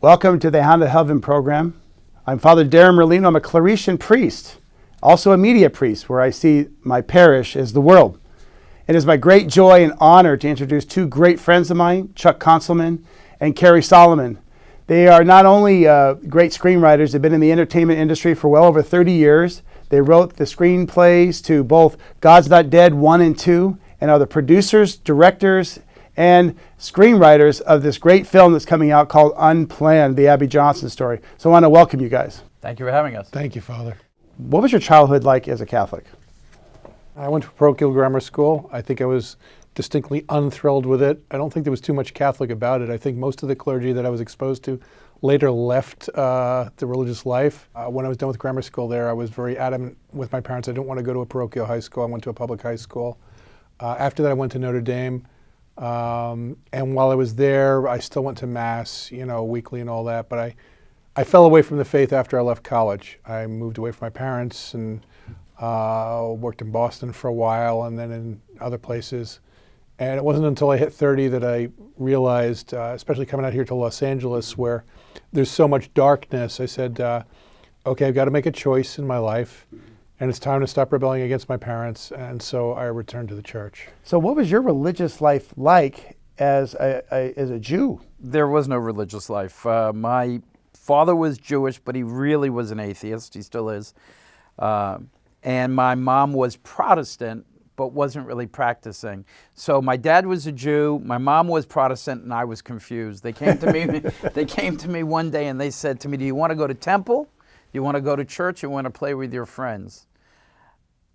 Welcome to the Hound of Heaven program. I'm Father Darren Merlino. I'm a Claretian priest, also a media priest, where I see my parish as the world. It is my great joy and honor to introduce two great friends of mine, Chuck Conselman and Carrie Solomon. They are not only great screenwriters, they've been in the entertainment industry for well over 30 years. They wrote the screenplays to both God's Not Dead 1 and 2, and are the producers, directors, and screenwriters of this great film that's coming out called Unplanned, the Abby Johnson story. So I want to welcome you guys. Thank you for having us. Thank you, Father. What was your childhood like as a Catholic? I went to parochial grammar school. I think I was distinctly unthrilled with it. I don't think there was too much Catholic about it. I think most of the clergy that I was exposed to later left the religious life. When I was done with grammar school there, I was very adamant with my parents. I didn't want to go to a parochial high school. I went to a public high school. After that, I went to Notre Dame. And while I was there, I still went to Mass, weekly and all that. But I fell away from the faith after I left college. I moved away from my parents and worked in Boston for a while and then in other places. And it wasn't until I hit 30 that I realized, especially coming out here to Los Angeles, where there's so much darkness, I said, okay, I've got to make a choice in my life. And it's time to stop rebelling against my parents, and so I returned to the church. So what was your religious life like as a Jew? There was no religious life. My father was Jewish, but he really was an atheist. He still is. And my mom was Protestant, but wasn't really practicing. So my dad was a Jew, my mom was Protestant, and I was confused. They came to me. They came to me one day and they said to me, "Do you want to go to temple? Do you want to go to church? You want to play with your friends?"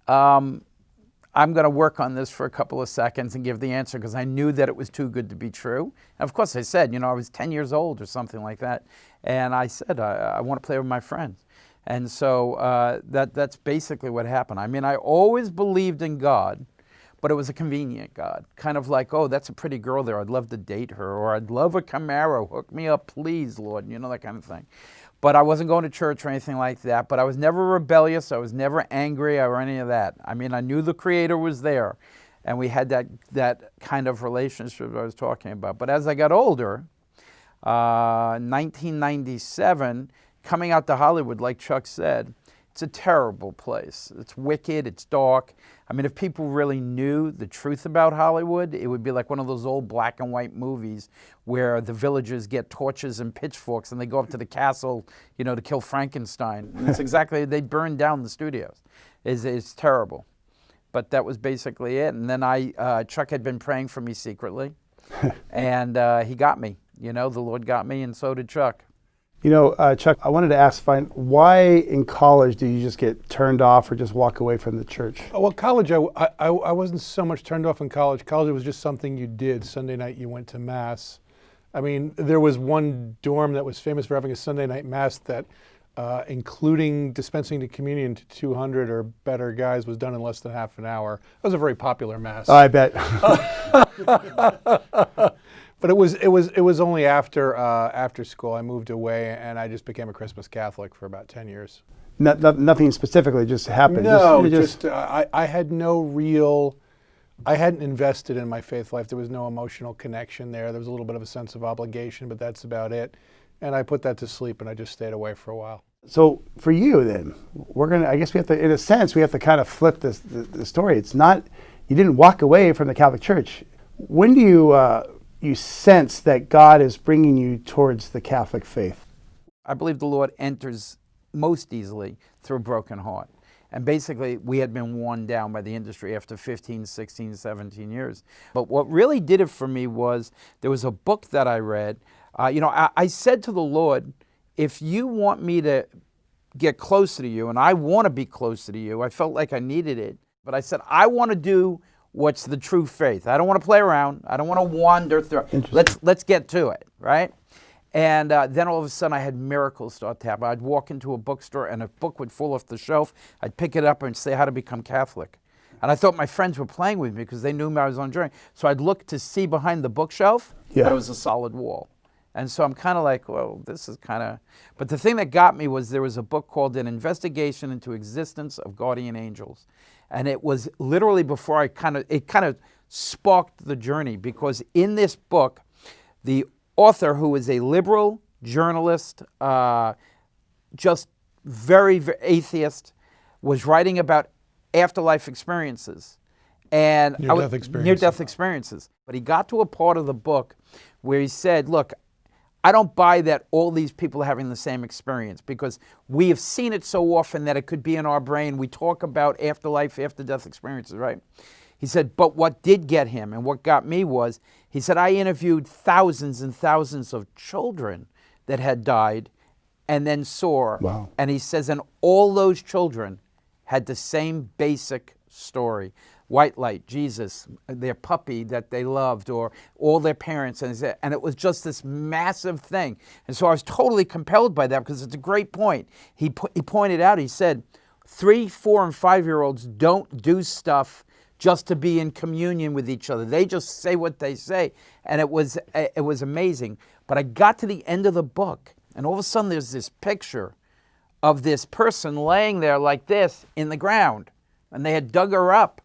I'm going to work on this for a couple of seconds and give the answer because I knew that it was too good to be true. And of course I said, I was 10 years old or something like that. And I said, I want to play with my friends. And so that's basically what happened. I mean, I always believed in God, but it was a convenient God. Kind of like, oh, that's a pretty girl there. I'd love to date her. Or I'd love a Camaro. Hook me up, please, Lord. That kind of thing. But I wasn't going to church or anything like that. But I was never rebellious. I was never angry or any of that. I mean, I knew the Creator was there. And we had that kind of relationship I was talking about. But as I got older, 1997, coming out to Hollywood, like Chuck said, it's a terrible place. It's wicked. It's dark. I mean, if people really knew the truth about Hollywood, it would be like one of those old black and white movies where the villagers get torches and pitchforks and they go up to the castle, to kill Frankenstein. And it's exactly, they burned down the studios. It's terrible. But that was basically it. And then Chuck had been praying for me secretly. And he got me. The Lord got me, and so did Chuck. Chuck, I wanted to ask, why in college do you just get turned off or just walk away from the church? Well, college, I wasn't so much turned off in college. College was just something you did. Sunday night you went to Mass. I mean, there was one dorm that was famous for having a Sunday night Mass that, including dispensing the communion to 200 or better guys, was done in less than half an hour. It was a very popular Mass. Oh, I bet. But it was only after school I moved away and I just became a Christmas Catholic for about 10 years. Nothing specifically, just happened. No, I had I hadn't invested in my faith life. There was no emotional connection there. There was a little bit of a sense of obligation, but that's about it. And I put that to sleep and I just stayed away for a while. So for you then, I guess we have to, in a sense, we have to kind of flip the story. It's not, you didn't walk away from the Catholic Church. When do you sense that God is bringing you towards the Catholic faith? I believe the Lord enters most easily through a broken heart. And basically, we had been worn down by the industry after 15, 16, 17 years. But what really did it for me was there was a book that I read. I said to the Lord, if you want me to get closer to you, and I want to be closer to you, I felt like I needed it. But I said, I want to do what's the true faith. I don't want to play around. I don't want to wander through. Let's get to it, right? And then all of a sudden I had miracles start to happen. I'd walk into a bookstore and a book would fall off the shelf. I'd pick it up and say how to become Catholic. And I thought my friends were playing with me because they knew I was on a journey. So I'd look to see behind the bookshelf, but it was a solid wall. And so I'm kind of like, well, this is kind of... But the thing that got me was there was a book called An Investigation into Existence of Guardian Angels. And it was literally before it kind of sparked the journey, because in this book, the author, who is a liberal journalist, just very, very atheist, was writing about afterlife experiences. And near-death experiences. But he got to a part of the book where he said, look, I don't buy that all these people are having the same experience, because we have seen it so often that it could be in our brain. We talk about afterlife, after-death experiences, right? He said, but what did get him and what got me was, he said, I interviewed thousands and thousands of children that had died and then saw. Wow. And he says, and all those children had the same basic story. White light, Jesus, their puppy that they loved, or all their parents, and it was just this massive thing. And so I was totally compelled by that, because it's a great point. He pointed out, he said, 3, 4, and 5-year-olds don't do stuff just to be in communion with each other. They just say what they say, and it was amazing. But I got to the end of the book, and all of a sudden there's this picture of this person laying there like this in the ground, and they had dug her up.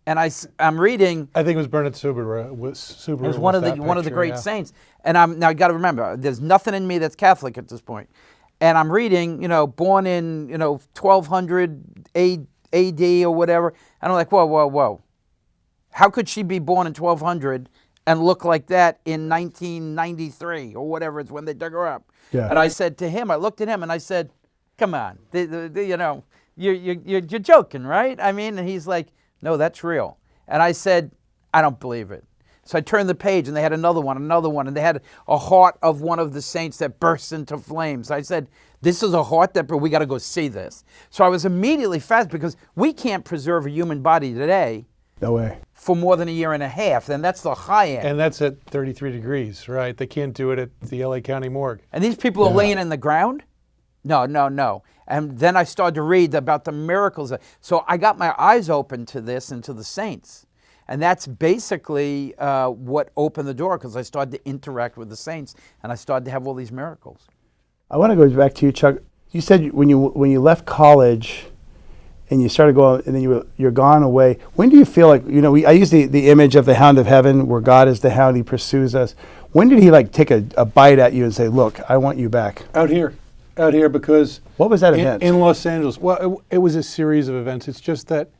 And I'm reading. I think it was Bernard Subaru. It was one of the great saints. And now I got to remember, there's nothing in me that's Catholic at this point. And I'm reading, born in 1200 AD or whatever. And I'm like, whoa. How could she be born in 1200 and look like that in 1993 or whatever it's when they dug her up? Yeah. And I said to him, I looked at him and I said, come on, you're joking, right? I mean, and he's like, no, that's real. And I said, I don't believe it. So I turned the page, and they had another one, and they had a heart of one of the saints that burst into flames. I said, this is a heart that, but we got to go see this. So I was immediately fascinated, because we can't preserve a human body today. No way. For more than a year and a half, and that's the high end. And that's at 33 degrees, right? They can't do it at the LA County morgue. And these people are laying in the ground? No. And then I started to read about the miracles. So I got my eyes open to this and to the saints. And that's basically what opened the door, because I started to interact with the saints, and I started to have all these miracles. I want to go back to you, Chuck. You said when you left college and you started going, and then you're gone away. When do you feel like, I use the image of the Hound of Heaven, where God is the hound, he pursues us. When did he take a bite at you and say, look, I want you back? Out here, because what was that event? In Los Angeles? Well, it was a series of events. It's just that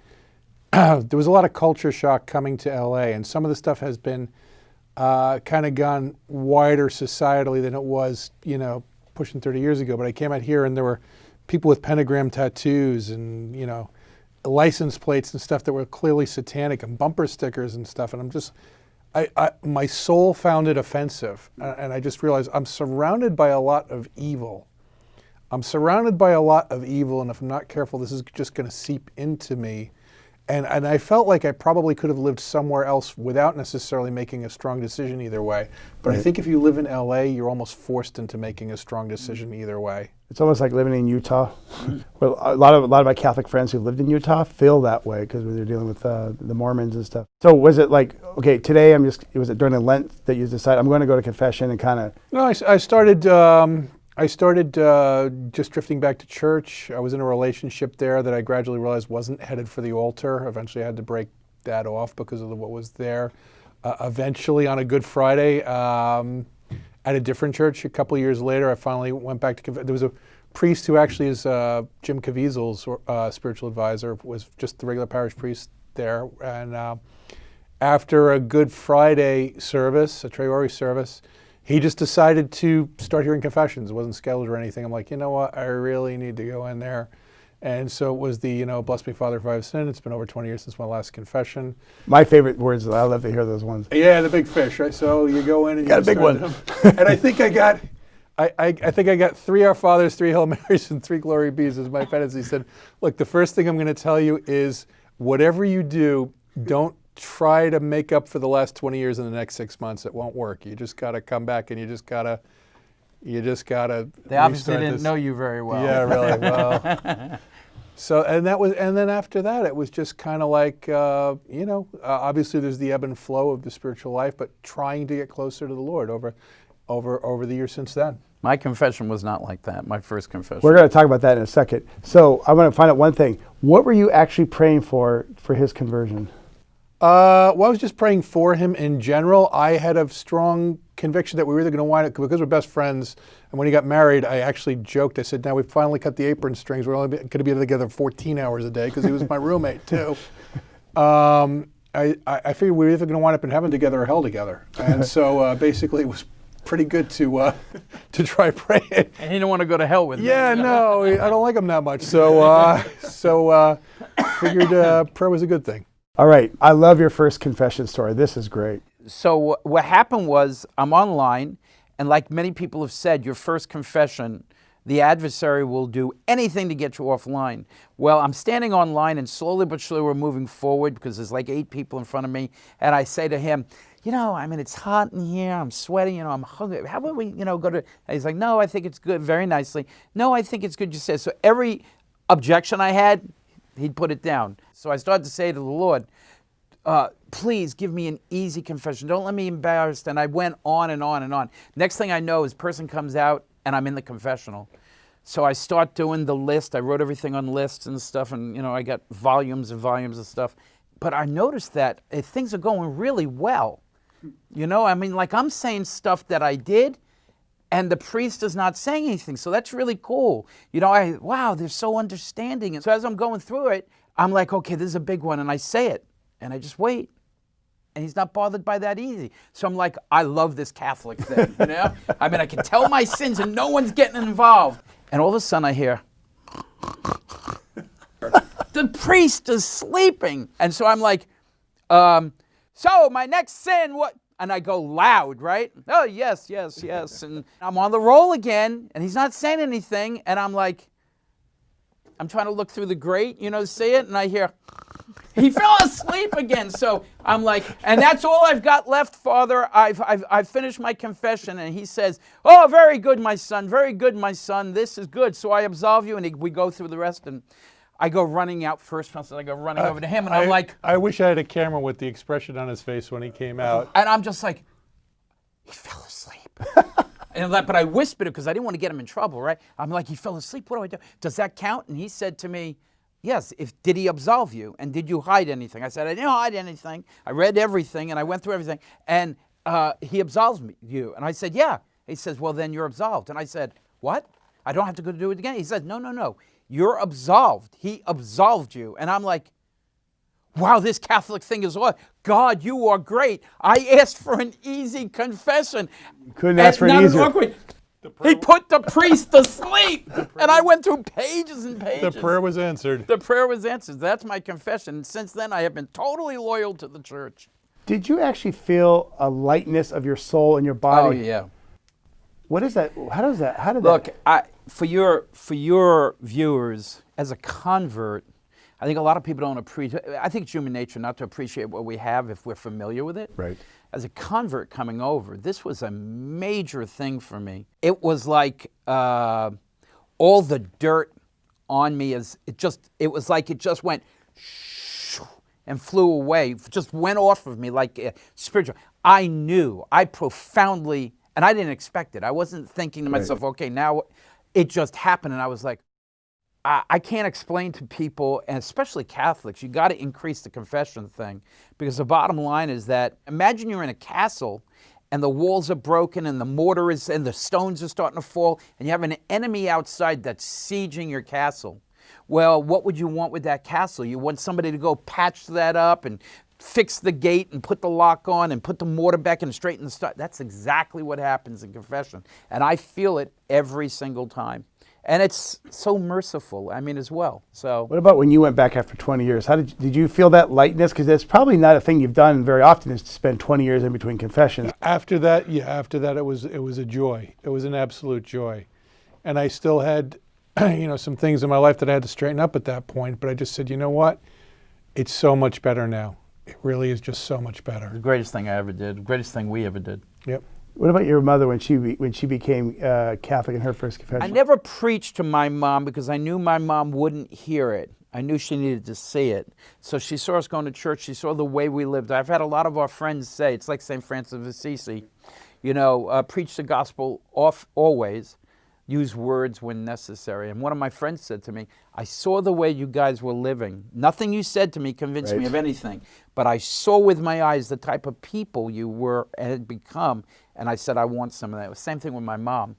there was a lot of culture shock coming to LA, and some of the stuff has been kind of gone wider societally than it was, pushing 30 years ago. But I came out here, and there were people with pentagram tattoos and, license plates and stuff that were clearly satanic, and bumper stickers and stuff. And I'm just, my soul found it offensive. And I just realized I'm surrounded by a lot of evil. And if I'm not careful, this is just going to seep into me. And I felt like I probably could have lived somewhere else without necessarily making a strong decision either way. But right. I think if you live in LA, you're almost forced into making a strong decision either way. It's almost like living in Utah. Well, a lot of my Catholic friends who lived in Utah feel that way, because they're dealing with the Mormons and stuff. So was it like, okay, today was it during the Lent that you decided I'm going to go to confession and kind of? No, I started just drifting back to church. I was in a relationship there that I gradually realized wasn't headed for the altar. Eventually I had to break that off because of what was there. Eventually on a Good Friday, at a different church, a couple of years later, I finally went back to confession. There was a priest who actually is Jim Caviezel's spiritual advisor, was just the regular parish priest there. And after a Good Friday service, a Traore service, he just decided to start hearing confessions. It wasn't scheduled or anything. I'm like, you know what? I really need to go in there. And so it was the, bless me, Father, for I have sinned. It's been over 20 years since my last confession. My favorite words, I love to hear those ones. Yeah, the big fish, right? So you go in and got a big one. And I think I got 3 Our Fathers, 3 Hail Marys, and 3 Glory Bees as my penance. He said, look, the first thing I'm going to tell you is whatever you do, don't try to make up for the last 20 years in the next 6 months. It won't work. You just got to come back, and you just got to They obviously didn't know you very well. Yeah, really well. So, and then after that, it was just kind of like, obviously there's the ebb and flow of the spiritual life, but trying to get closer to the Lord over the years since then. My confession was not like that, my first confession. We're going to talk about that in a second. So I want to find out one thing. What were you actually praying for his conversion? Well, I was just praying for him in general. I had a strong conviction that we were either going to wind up, because we're best friends, and when he got married, I actually joked. I said, now we've finally cut the apron strings. We're only going to be together 14 hours a day, because he was my roommate, too. I figured we were either going to wind up in heaven together or hell together. And so basically it was pretty good to try praying. And he didn't want to go to hell with me. Yeah, no, I don't like him that much. So figured prayer was a good thing. All right. I love your first confession story. This is great. So what happened was I'm online, and like many people have said, your first confession, the adversary will do anything to get you offline. Well, I'm standing online, and slowly but surely we're moving forward because there's like 8 people in front of me. And I say to him, it's hot in here. I'm sweating. I'm hungry. How about we, go to... And he's like, no, I think it's good. Very nicely. No, I think it's good, you said. So every objection I had, he'd put it down. So I started to say to the Lord, please give me an easy confession. Don't let me be embarrassed. And I went on and on and on. Next thing I know, this person comes out, and I'm in the confessional. So I start doing the list. I wrote everything on lists and stuff, and I got volumes and volumes of stuff. But I noticed that things are going really well. I'm saying stuff that I did, and the priest is not saying anything. So that's really cool. Wow, they're so understanding. And so as I'm going through it, I'm like, okay, this is a big one, and I say it, and I just wait. And he's not bothered by that easy. So I'm like, I love this Catholic thing, I can tell my sins and no one's getting involved. And all of a sudden I hear, the priest is sleeping. And so I'm like, so my next sin, what? And I go loud, right? Oh, yes, yes, yes. And I'm on the roll again, and he's not saying anything. And I'm like, I'm trying to look through the grate, see it, and I hear, he fell asleep again. So I'm like, and that's all I've got left, Father. I've finished my confession. And he says, oh, very good, my son. Very good, my son. This is good. So I absolve you. And we go through the rest. And I go running out first. So I go running over to him. And I'm like, I wish I had a camera with the expression on his face when he came out. And I'm just like, he fell asleep. But I whispered it because I didn't want to get him in trouble, right? I'm like, he fell asleep. What do I do? Does that count? And he said to me, yes. Did he absolve you? And did you hide anything? I said, I didn't hide anything. I read everything, and I went through everything. And he absolves you. And I said, yeah. He says, well, then you're absolved. And I said, what? I don't have to go do it again? He said, no. You're absolved. He absolved you. And I'm like, wow, this Catholic thing is what? God, you are great. I asked for an easy confession. Couldn't ask for an easier. He put the priest to sleep. And I went through pages and pages. The prayer was answered. The prayer was answered. That's my confession. And since then, I have been totally loyal to the church. Did you actually feel a lightness of your soul and your body? Oh, yeah. What is that? How did that? Look, for your viewers, as a convert, I think a lot of people don't appreciate. I think it's human nature not to appreciate what we have if we're familiar with it. Right. As a convert coming over, this was a major thing for me. It was like all the dirt on me it was like it just went and flew away, just went off of me like spiritual. I profoundly, and I didn't expect it. I wasn't thinking to myself, okay, now it just happened, and I was like, I can't explain to people, and especially Catholics, you got to increase the confession thing, because the bottom line is that imagine you're in a castle and the walls are broken and the mortar is and the stones are starting to fall, and you have an enemy outside that's sieging your castle. Well, what would you want with that castle? You want somebody to go patch that up and fix the gate and put the lock on and put the mortar back and straighten the stuff. That's exactly what happens in confession, and I feel it every single time. And it's so merciful, as well. So, what about when you went back after 20 years? Did you feel that lightness? Because that's probably not a thing you've done very often, is to spend 20 years in between confessions. After that, it was a joy. It was an absolute joy. And I still had, some things in my life that I had to straighten up at that point. But I just said, you know what? It's so much better now. It really is just so much better. The greatest thing I ever did. The greatest thing we ever did. Yep. What about your mother when she became Catholic in her first confession? I never preached to my mom because I knew my mom wouldn't hear it. I knew she needed to see it. So she saw us going to church. She saw the way we lived. I've had a lot of our friends say, it's like St. Francis of Assisi, preach the gospel always, use words when necessary. And one of my friends said to me, I saw the way you guys were living. Nothing you said to me convinced me of anything, but I saw with my eyes the type of people you were and had become, and I said, I want some of that. It was the same thing with my mom.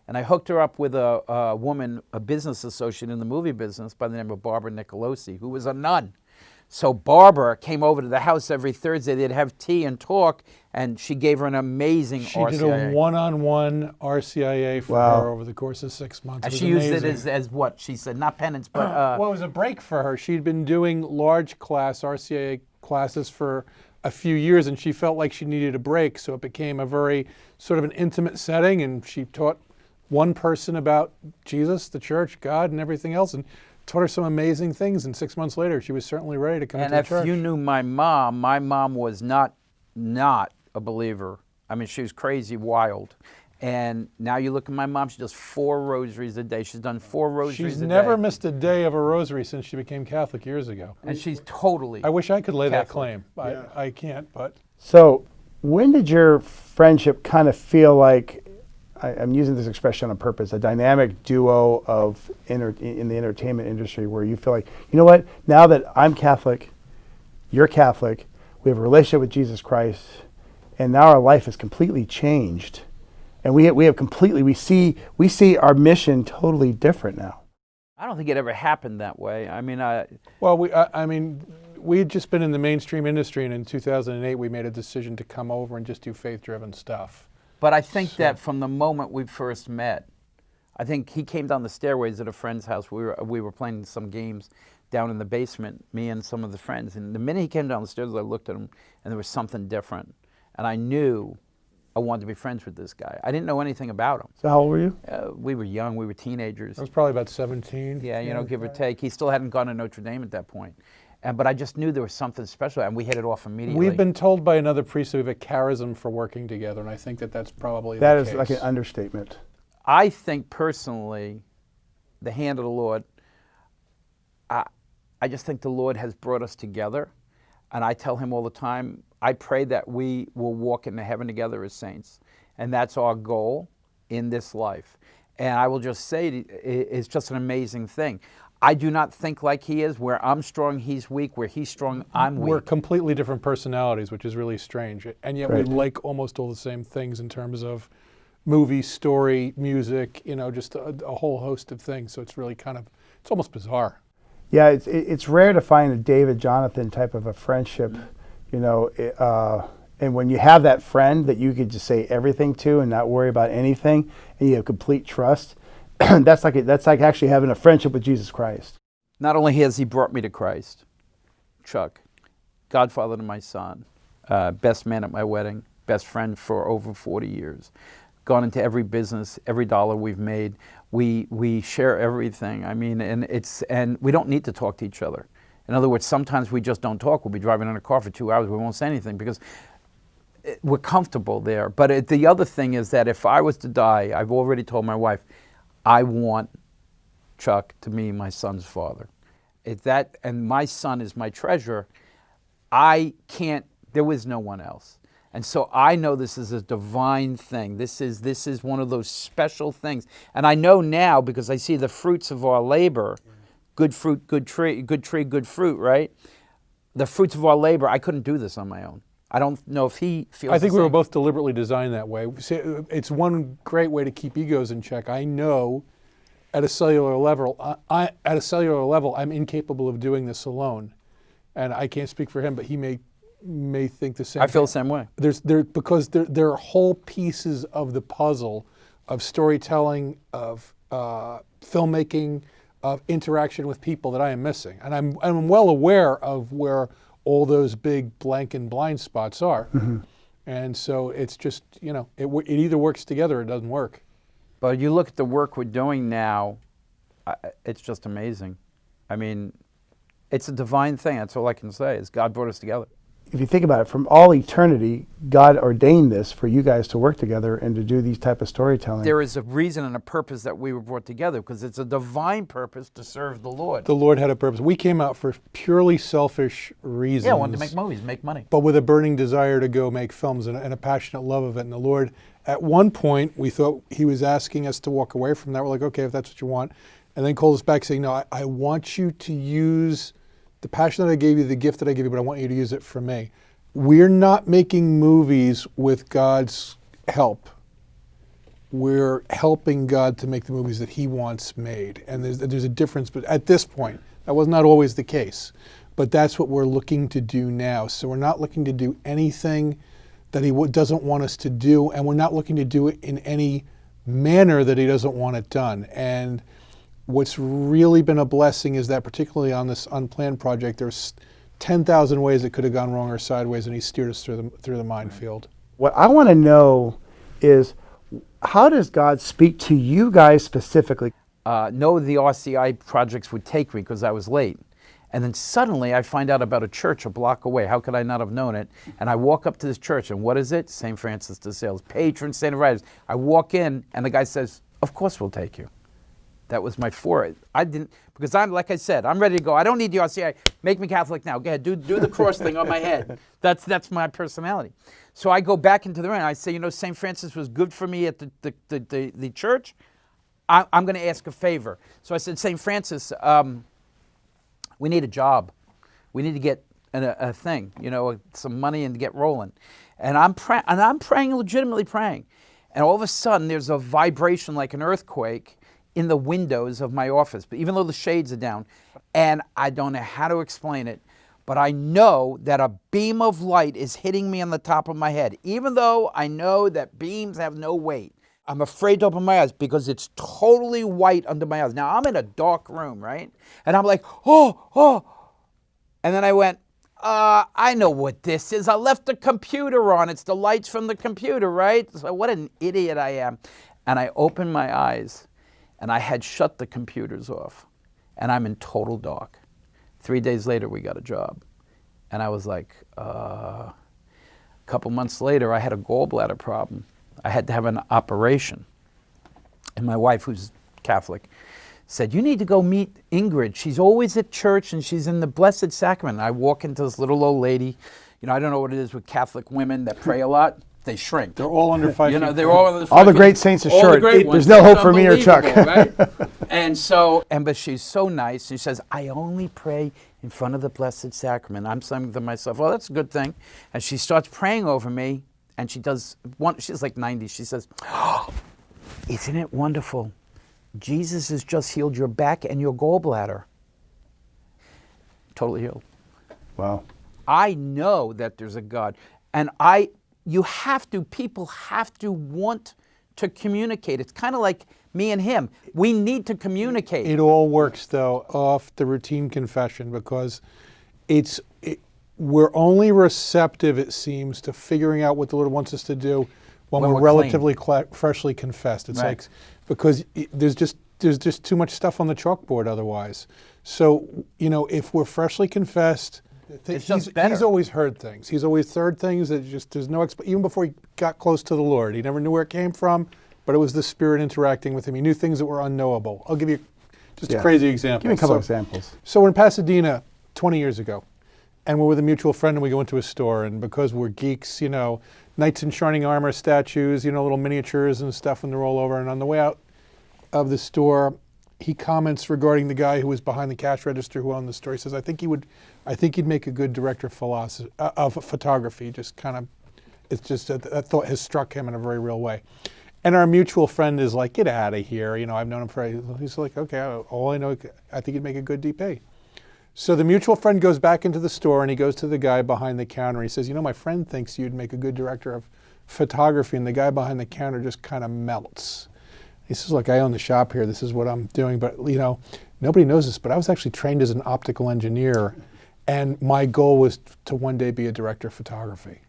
And I hooked her up with a woman, a business associate in the movie business by the name of Barbara Nicolosi, who was a nun. So Barbara came over to the house every Thursday. They'd have tea and talk, and she gave her an amazing RCIA. She did a one-on-one RCIA for her over the course of 6 months. And she used it as what? She said, not penance, but... well, it was a break for her. She'd been doing large class RCIA classes for a few years, and she felt like she needed a break, so it became a very sort of an intimate setting, and she taught one person about Jesus, the church, God, and everything else, and taught her some amazing things, and 6 months later, she was certainly ready to come into the church. And if you knew my mom was not a believer. I mean, she was crazy, wild. And now you look at my mom, she does 4 rosaries a day. She's done 4 rosaries a day. She's never missed a day of a rosary since she became Catholic years ago. And she's totally I wish I could lay Catholic. that claim. Yeah. I can't, but... So when did your friendship kind of feel like, I'm using this expression on purpose, a dynamic duo of in the entertainment industry where you feel like, you know what, now that I'm Catholic, you're Catholic, we have a relationship with Jesus Christ, and now our life is completely changed. And we see our mission totally different now. I don't think it ever happened that way. I mean, Well, we had just been in the mainstream industry, and in 2008 we made a decision to come over and just do faith-driven stuff. but I think that from the moment we first met, I think he came down the stairways at a friend's house. We were playing some games down in the basement, me and some of the friends. And the minute he came down the stairs, I looked at him, and there was something different. And I knew I wanted to be friends with this guy. I didn't know anything about him. So how old were you? We were young. We were teenagers. I was probably about 17. Yeah, give or take. He still hadn't gone to Notre Dame at that point. But I just knew there was something special, and we hit it off immediately. We've been told by another priest that we have a charism for working together, and I think that that's probably That the is case. like an understatement. I think personally, the hand of the Lord, I just think the Lord has brought us together. And I tell him all the time, I pray that we will walk into heaven together as saints. And that's our goal in this life. And I will just say, it's just an amazing thing. I do not think like he is. Where I'm strong, he's weak. Where he's strong, I'm weak. We're completely different personalities, which is really strange. And yet we like almost all the same things in terms of movie, story, music, just a whole host of things. So it's really it's almost bizarre. Yeah, it's rare to find a David Jonathan type of a friendship, and when you have that friend that you could just say everything to and not worry about anything, and you have complete trust, that's like actually having a friendship with Jesus Christ. Not only has he brought me to Christ, Chuck, godfather to my son, best man at my wedding, best friend for over 40 years, gone into every business, every dollar we've made. We share everything. I mean, and we don't need to talk to each other. In other words, sometimes we just don't talk. We'll be driving in a car for 2 hours. We won't say anything because we're comfortable there. But the other thing is that if I was to die, I've already told my wife, I want Chuck to be my son's father. And my son is my treasure. There was no one else. And so I know this is a divine thing. This is one of those special things. And I know now because I see the fruits of our labor, good fruit, good tree, good fruit, right? The fruits of our labor, I couldn't do this on my own. I don't know if he feels I think the we were same. both deliberately designed that way. It's one great way to keep egos in check. I know at a cellular level, I'm incapable of doing this alone. And I can't speak for him, but he may think the same. I feel the same way. Because there are whole pieces of the puzzle of storytelling, of filmmaking, of interaction with people that I am missing, and I'm well aware of where all those big blank and blind spots are, and so it's just it either works together or it doesn't work. But you look at the work we're doing now, it's just amazing. I mean, it's a divine thing. That's all I can say is God brought us together. If you think about it, from all eternity, God ordained this for you guys to work together and to do these type of storytelling. There is a reason and a purpose that we were brought together because it's a divine purpose to serve the Lord. The Lord had a purpose. We came out for purely selfish reasons. Yeah, I wanted to make movies, make money. But with a burning desire to go make films and a passionate love of it. And the Lord At one point, we thought he was asking us to walk away from that. We're like, okay, if that's what you want. And then called us back saying, no, I want you to use the passion that I gave you, the gift that I gave you, but I want you to use it for me. We're not making movies with God's help. We're helping God to make the movies that he wants made. And there's a difference, but at this point, that was not always the case. But that's what we're looking to do now. So we're not looking to do anything that he doesn't want us to do, and we're not looking to do it in any manner that he doesn't want it done. And what's really been a blessing is that, particularly on this Unplanned project, there's 10,000 ways it could have gone wrong or sideways, and he steered us through the minefield. What I want to know is, how does God speak to you guys specifically? No, the RCI projects would take me because I was late. And then suddenly I find out about a church a block away. How could I not have known it? And I walk up to this church, and what is it? St. Francis de Sales, patron saint of writers. I walk in, and the guy says, of course we'll take you. That was my foray. I didn't, because I'm, like I said, I'm ready to go. I don't need the RCI. Make me Catholic now. Go ahead, do the cross thing on my head. That's my personality. So I go back into the room, and I say, St. Francis was good for me at the church. I'm going to ask a favor. So I said, St. Francis, we need a job. We need to get a thing, some money and to get rolling. And I'm praying, legitimately praying. And all of a sudden, there's a vibration like an earthquake in the windows of my office, but even though the shades are down. And I don't know how to explain it, but I know that a beam of light is hitting me on the top of my head. Even though I know that beams have no weight, I'm afraid to open my eyes because it's totally white under my eyes. Now, I'm in a dark room, right? And I'm like, oh. And then I went, I know what this is. I left the computer on. It's the lights from the computer, right? So what an idiot I am. And I opened my eyes, and I had shut the computers off. And I'm in total dark. 3 days later, we got a job. And I was like, a couple months later, I had a gallbladder problem. I had to have an operation. And my wife, who's Catholic, said, you need to go meet Ingrid. She's always at church, and she's in the Blessed Sacrament. And I walk into this little old lady. I don't know what it is with Catholic women that pray a lot. They shrink. They're all under 5 feet. They're all under 5 All the feet. great saints are All the short. great ones. There's no It's hope for me or Chuck. unbelievable, right? But she's so nice. She says, I only pray in front of the Blessed Sacrament. I'm saying to myself, well, that's a good thing. And she starts praying over me. And she does she's like 90. She says, oh, isn't it wonderful? Jesus has just healed your back and your gallbladder. Totally healed. Wow. I know that there's a God. And people have to want to communicate. It's kind of like me and him. We need to communicate. It all works, though, off the routine confession, because we're only receptive, it seems, to figuring out what the Lord wants us to do when we're relatively freshly confessed. It's like, because there's just too much stuff on the chalkboard otherwise. So, if we're freshly confessed, he's always heard things. He's always heard things that there's no even before he got close to the Lord. He never knew where it came from, but it was the Spirit interacting with him. He knew things that were unknowable. I'll give you just a crazy example. Give me a couple examples. So we're in Pasadena 20 years ago. And we're with a mutual friend, and we go into a store, and because we're geeks, knights in shining armor statues, little miniatures and stuff, and they're all over. And on the way out of the store, he comments regarding the guy who was behind the cash register who owned the store. He says, I think he'd make a good director of photography. Just kind of, it's just that thought has struck him in a very real way. And our mutual friend is like, get out of here. I've known him he's like, okay, all I know, I think he'd make a good DP. So the mutual friend goes back into the store, and he goes to the guy behind the counter. He says, my friend thinks you'd make a good director of photography. And the guy behind the counter just kind of melts. He says, look, I own the shop here. This is what I'm doing. But, nobody knows this, but I was actually trained as an optical engineer. And my goal was to one day be a director of photography.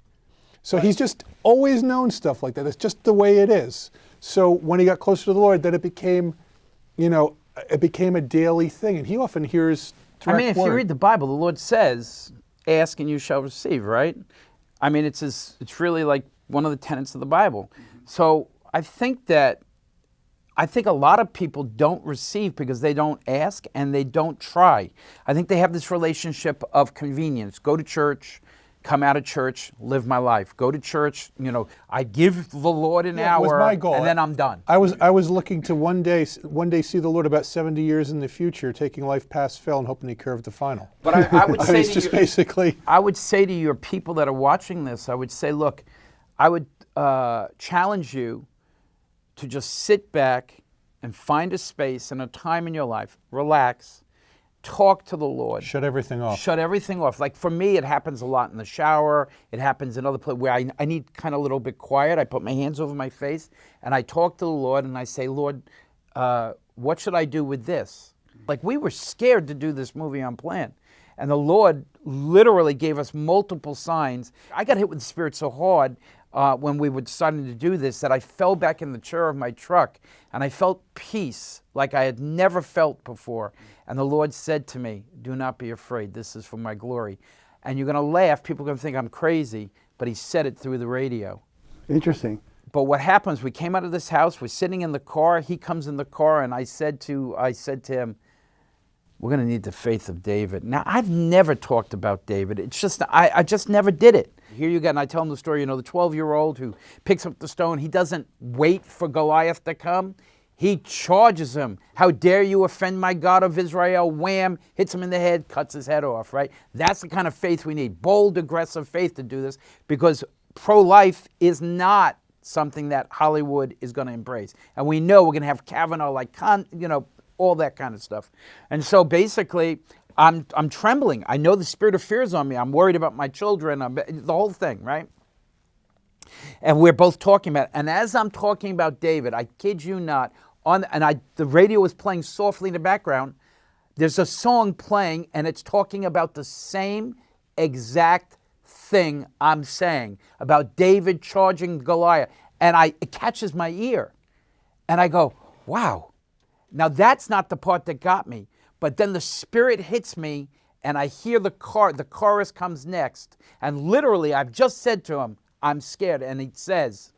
So he's just always known stuff like that. It's just the way it is. So when he got closer to the Lord, then it became a daily thing. And he often hears if you read the Bible, the Lord says, ask and you shall receive, right? It's really like one of the tenets of the Bible. So I think a lot of people don't receive because they don't ask and they don't try. I think they have this relationship of convenience. Go to church, come out of church, live my life. Go to church, I give the Lord an hour, was my goal. and then I'm done. I was looking to one day see the Lord about 70 years in the future, taking life past fail and hoping He curved the final. But I would say it's just basically. I would say to your people that are watching this, I would say, look, I would challenge you to just sit back and find a space and a time in your life, relax, talk to the Lord. Shut everything off. Shut everything off. Like for me, it happens a lot in the shower. It happens in other places where I need kind of a little bit quiet. I put my hands over my face and I talk to the Lord and I say, Lord, what should I do with this? Like we were scared to do this movie Unplanned. And the Lord literally gave us multiple signs. I got hit with the Spirit so hard when we were starting to do this that I fell back in the chair of my truck and I felt peace like I had never felt before. And the Lord said to me, do not be afraid. This is for my glory. And you're going to laugh. People are going to think I'm crazy. But He said it through the radio. Interesting. But what happens, we came out of this house. We're sitting in the car. He comes in the car. And I said to him, we're going to need the faith of David. Now, I've never talked about David. It's just, I just never did it. Here you go, and I tell him the story, the 12-year-old who picks up the stone. He doesn't wait for Goliath to come. He charges him. How dare you offend my God of Israel? Wham, hits him in the head, cuts his head off, right? That's the kind of faith we need. Bold, aggressive faith to do this because pro-life is not something that Hollywood is going to embrace. And we know we're going to have Kavanaugh, all that kind of stuff. And so basically, I'm trembling. I know the spirit of fear is on me. I'm worried about my children, the whole thing, right? And we're both talking about it. And as I'm talking about David, I kid you not, the radio was playing softly in the background. There's a song playing, and it's talking about the same exact thing I'm saying about David charging Goliath. And it catches my ear. And I go, wow. Now, that's not the part that got me. But then the Spirit hits me, and I hear the chorus comes next. And literally, I've just said to him, I'm scared. And he says,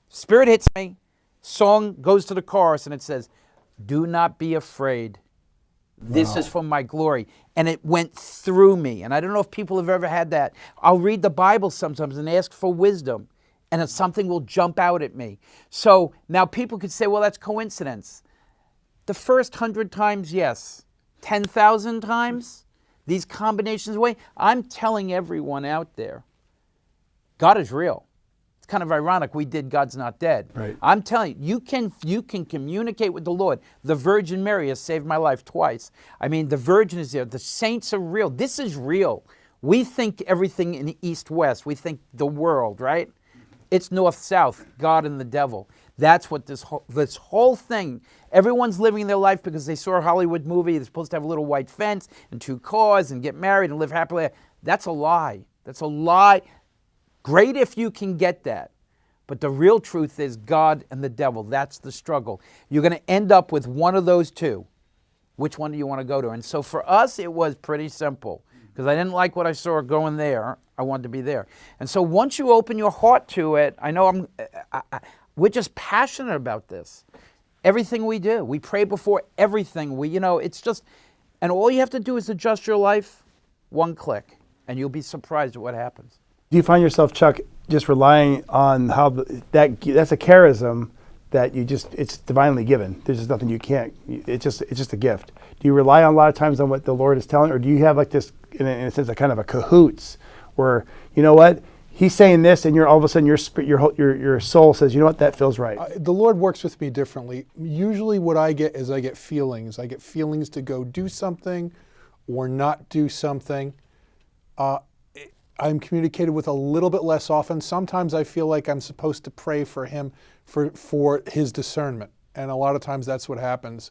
Spirit hits me, song goes to the chorus, and it says, do not be afraid. This is for my glory. And it went through me. And I don't know if people have ever had that. I'll read the Bible sometimes and ask for wisdom, and something will jump out at me. So now people could say, well, that's coincidence. The first 100 times, yes. 10,000 times, these combinations away. I'm telling everyone out there, God is real. It's kind of ironic we did God's Not Dead. Right. I'm telling you, you can communicate with the Lord. The Virgin Mary has saved my life twice. I mean, the Virgin is there. The saints are real. This is real. We think everything in east-west. We think the world, right? It's north-south, God and the devil. That's what this whole thing, everyone's living their life because they saw a Hollywood movie. They're supposed to have a little white fence and 2 cars and get married and live happily. That's a lie. That's a lie. Great if you can get that. But the real truth is God and the devil. That's the struggle. You're going to end up with one of those two. Which one do you want to go to? And so for us, it was pretty simple because I didn't like what I saw going there. I wanted to be there. And so once you open your heart to it, I know we're just passionate about this. Everything we do, we pray before everything. It's just, and all you have to do is adjust your life, one click, and you'll be surprised at what happens. Do you find yourself, Chuck, just relying on how that's a charism that it's divinely given? There's just nothing you can't. It's just a gift. Do you rely on a lot of times on what the Lord is telling, or do you have like this in a sense a kind of a cahoots where you know what? He's saying this, and all of a sudden your soul says, you know what, that feels right. The Lord works with me differently. Usually what I get is I get feelings. I get feelings to go do something or not do something. I'm communicated with a little bit less often. Sometimes I feel like I'm supposed to pray for him for his discernment. And a lot of times that's what happens.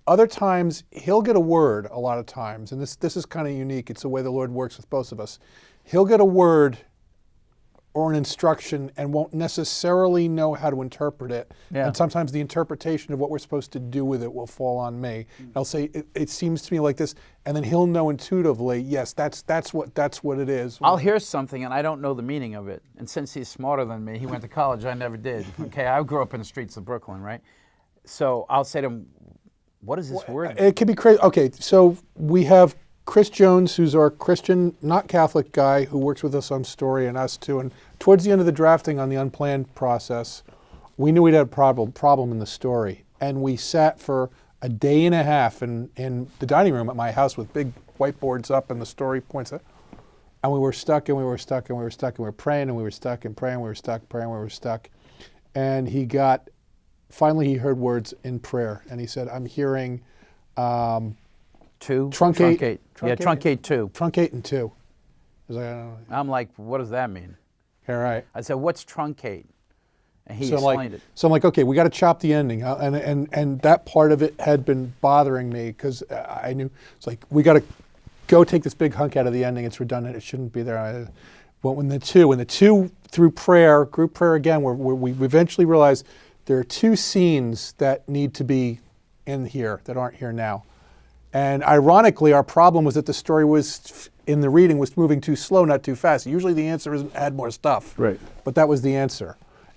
Other times he'll get a word a lot of times. And this is kind of unique. It's the way the Lord works with both of us. He'll get a word or an instruction and won't necessarily know how to interpret it. Yeah. And sometimes the interpretation of what we're supposed to do with it will fall on me. I'll say, it seems to me like this, and then he'll know intuitively, yes, that's what it is. I'll hear something and I don't know the meaning of it. And since he's smarter than me, he went to college, I never did. Okay, I grew up in the streets of Brooklyn, right? So I'll say to him, what is this word? It can be crazy. Okay, so we have Chris Jones, who's our Christian, not Catholic guy, who works with us on story and us too. And towards the end of the drafting on the Unplanned process, we knew we'd had a problem in the story. And we sat for a day and a half in the dining room at my house with big whiteboards up and the story points up. And we were stuck and we were stuck and we were stuck and we were praying and we were stuck and praying, we were stuck, praying, we were stuck. And finally he heard words in prayer and he said, I'm hearing truncate. Yeah, truncate 2. Truncate and 2. I was like, I don't know. I'm like, what does that mean? All right. I said, what's truncate? And he So explained it. So I'm like, okay, we got to chop the ending. And that part of it had been bothering me because I knew, it's like, we got to go take this big hunk out of the ending. It's redundant. It shouldn't be there. But when the two through prayer, group prayer again, where we eventually realized there are 2 scenes that need to be in here that aren't here now. And ironically, our problem was that the story was, in the reading, was moving too slow, not too fast. Usually the answer is add more stuff. Right. But that was the answer.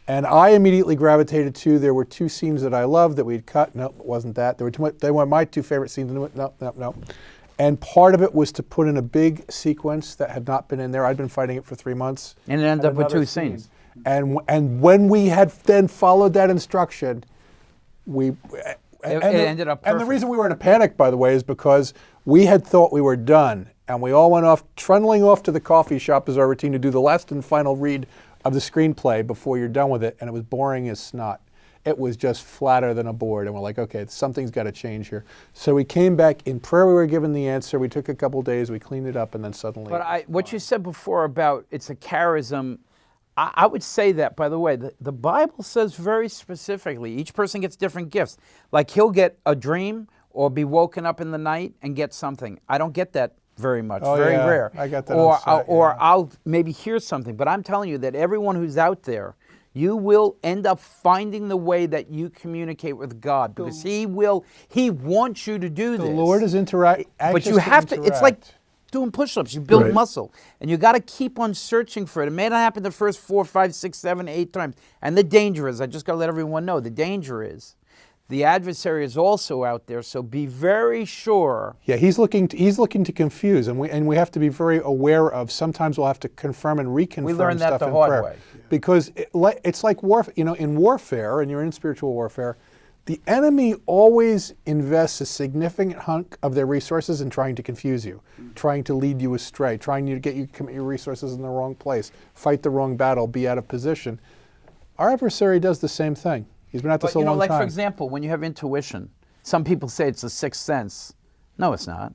And I immediately gravitated to, there were 2 scenes that I loved that we'd cut. Nope, it wasn't that. They were my 2 favorite scenes. Nope. And part of it was to put in a big sequence that had not been in there. I'd been fighting it for 3 months. And it ended up with 2 scenes. And when we had then followed that instruction, it ended up perfect. And the reason we were in a panic, by the way, is because we had thought we were done. And we all went off, trundling off to the coffee shop as our routine to do the last and final read of the screenplay before you're done with it. And it was boring as snot. It was just flatter than a board. And we're like, okay, something's got to change here. So we came back in prayer. We were given the answer. We took a couple days. We cleaned it up. And then suddenly. But what you said before about it's a charism, I would say that, by the way, the Bible says very specifically, each person gets different gifts. Like he'll get a dream or be woken up in the night and get something. I don't get that very much, very rare. I got that or I'll maybe hear something. But I'm telling you that everyone who's out there, you will end up finding the way that you communicate with God because He wants you to do this. The Lord is anxious but you have to, it's like doing push-ups. You build muscle. And you got to keep on searching for it. It may not happen the first 4, 5, 6, 7, 8 times. And the danger is, I just got to let everyone know, the danger is, the adversary is also out there, so be very sure. Yeah, he's looking to confuse, and we have to be very aware of. Sometimes we'll have to confirm and reconfirm. We learned that stuff the in hard prayer. way. Because it's like warfare. You know, in warfare, and you're in spiritual warfare, the enemy always invests a significant hunk of their resources in trying to confuse you, trying to lead you astray, trying to get you to commit your resources in the wrong place, fight the wrong battle, be out of position. Our adversary does the same thing. He's been at this a long time. For example, when you have intuition, some people say it's a sixth sense. No, it's not.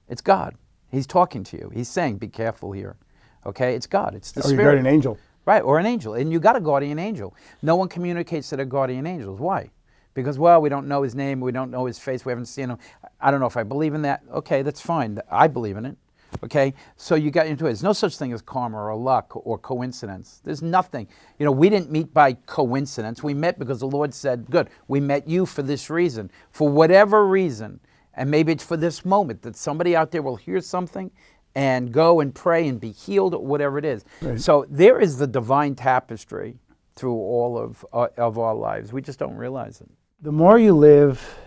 It's God. He's talking to you. He's saying, be careful here. Okay? It's God. It's the Spirit. Or you got an angel. Right, or an angel. And you got a guardian angel. No one communicates to their guardian angels. Why? Because, well, we don't know his name, we don't know his face, we haven't seen him. I don't know if I believe in that. Okay, that's fine. I believe in it. Okay, so you got into it. There's no such thing as karma or luck or coincidence. There's nothing. You know, we didn't meet by coincidence. We met because the Lord said, good, we met you for this reason. For whatever reason, and maybe it's for this moment, that somebody out there will hear something and go and pray and be healed or whatever it is. Right. So there is the divine tapestry through all of our lives. We just don't realize it. The more you live,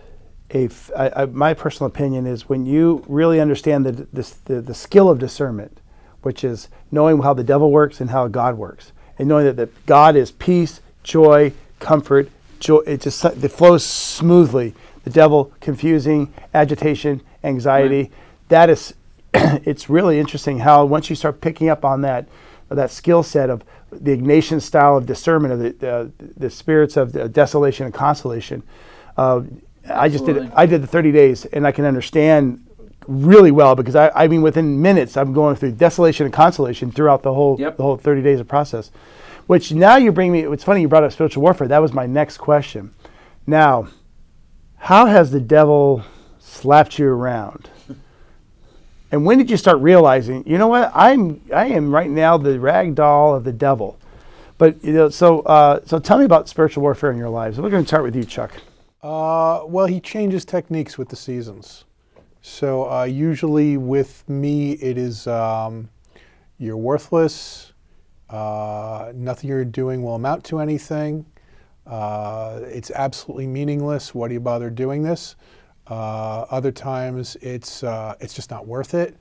my personal opinion is when you really understand the skill of discernment, which is knowing how the devil works and how God works, and knowing that God is peace, joy, comfort, joy. It flows smoothly. The devil, confusing, agitation, anxiety. Right. That is, it's really interesting how once you start picking up on that skill set of the Ignatian style of discernment of the spirits of desolation and consolation. I did the 30 days, and I can understand really well because I mean within minutes I'm going through desolation and consolation throughout the whole 30 days of process. Which now you bring me. It's funny you brought up spiritual warfare. That was my next question. Now, how has the devil slapped you around? And when did you start realizing, you know what, I am right now the rag doll of the devil? But so tell me about spiritual warfare in your lives. We're going to start with you, Chuck. Well, he changes techniques with the seasons. So usually with me, it is you're worthless. Nothing you're doing will amount to anything. It's absolutely meaningless. Why do you bother doing this? Other times it's just not worth it.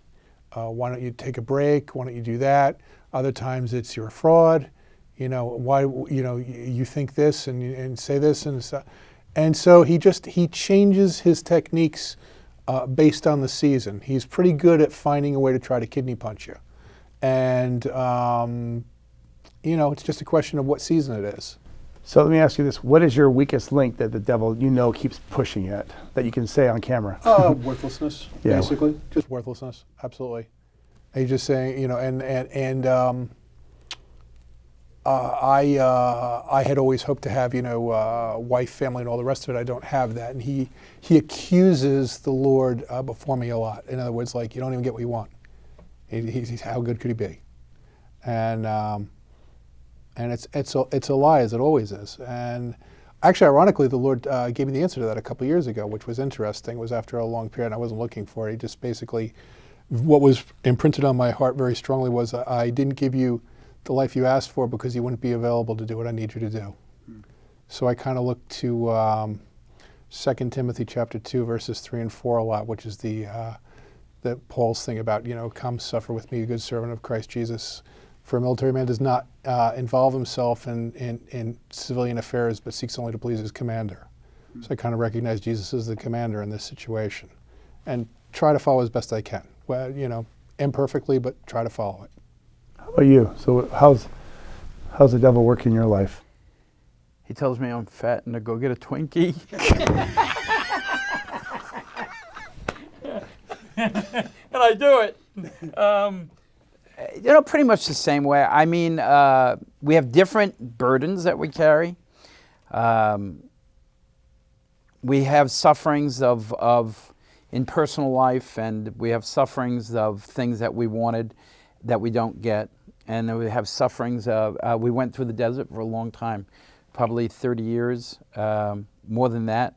Why don't you take a break? Why don't you do that? Other times it's you're a fraud. Why, you think this and say this and so he changes his techniques based on the season. He's pretty good at finding a way to try to kidney punch you. And, it's just a question of what season it is. So let me ask you this. What is your weakest link that the devil, keeps pushing at, that you can say on camera? Worthlessness, Yeah. basically. Just worthlessness, absolutely. He's just saying, I had always hoped to have, wife, family, and all the rest of it. I don't have that. And he accuses the Lord before me a lot. In other words, like, you don't even get what you want. He's how good could he be? And it's a lie, as it always is. And actually, ironically, the Lord gave me the answer to that a couple of years ago, which was interesting. It was after a long period, and I wasn't looking for it. He just basically, what was imprinted on my heart very strongly was, I didn't give you the life you asked for because you wouldn't be available to do what I need you to do. So I kind of look to 2 Timothy chapter 2, verses 3 and 4 a lot, which is the Paul's thing about, come suffer with me, a good servant of Christ Jesus. For a military man does not involve himself in civilian affairs, but seeks only to please his commander. So I kind of recognize Jesus as the commander in this situation and try to follow as best I can. Well, imperfectly, but try to follow it. How about you? So how's the devil work in your life? He tells me I'm fat and to go get a Twinkie. And I do it. Pretty much the same way. I mean, we have different burdens that we carry. We have sufferings of in personal life, and we have sufferings of things that we wanted that we don't get. And then we have sufferings of, we went through the desert for a long time, probably 30 years, more than that.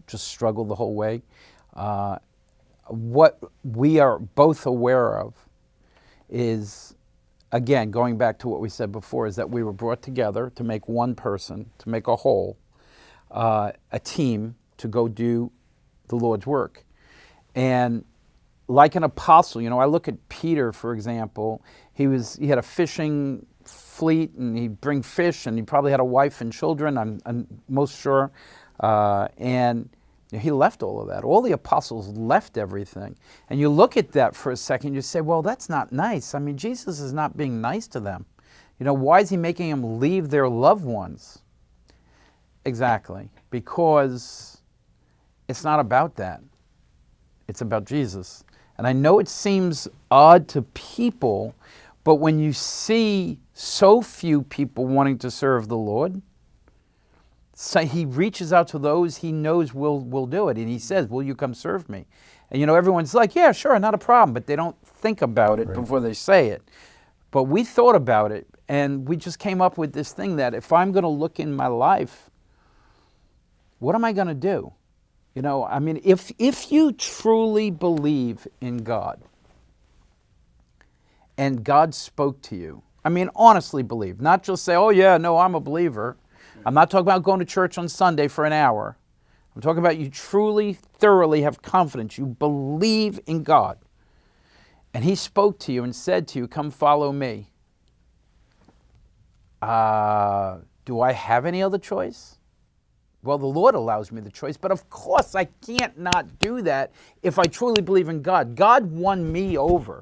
Just struggled the whole way. What we are both aware of is, again, going back to what we said before, is that we were brought together to make one person, to make a whole, a team to go do the Lord's work. And like an apostle, I look at Peter, for example. He had a fishing fleet, and he'd bring fish, and he probably had a wife and children, I'm most sure. And he left all of that. All the apostles left everything. And you look at that for a second, you say, well, that's not nice. I mean, Jesus is not being nice to them. Why is he making them leave their loved ones? Exactly. Because it's not about that. It's about Jesus. And I know it seems odd to people, but when you see so few people wanting to serve the Lord, so he reaches out to those he knows will do it. And he says, will you come serve me? And everyone's like, yeah, sure, not a problem. But they don't think about it before they say it. But we thought about it, and we just came up with this thing that if I'm going to look in my life, what am I going to do? I mean, if you truly believe in God, and God spoke to you, I mean, honestly believe, not just say, oh yeah, no, I'm a believer. I'm not talking about going to church on Sunday for an hour. I'm talking about you truly, thoroughly have confidence. You believe in God. And he spoke to you and said to you, come follow me. Do I have any other choice? Well, the Lord allows me the choice, but of course I can't not do that if I truly believe in God. God won me over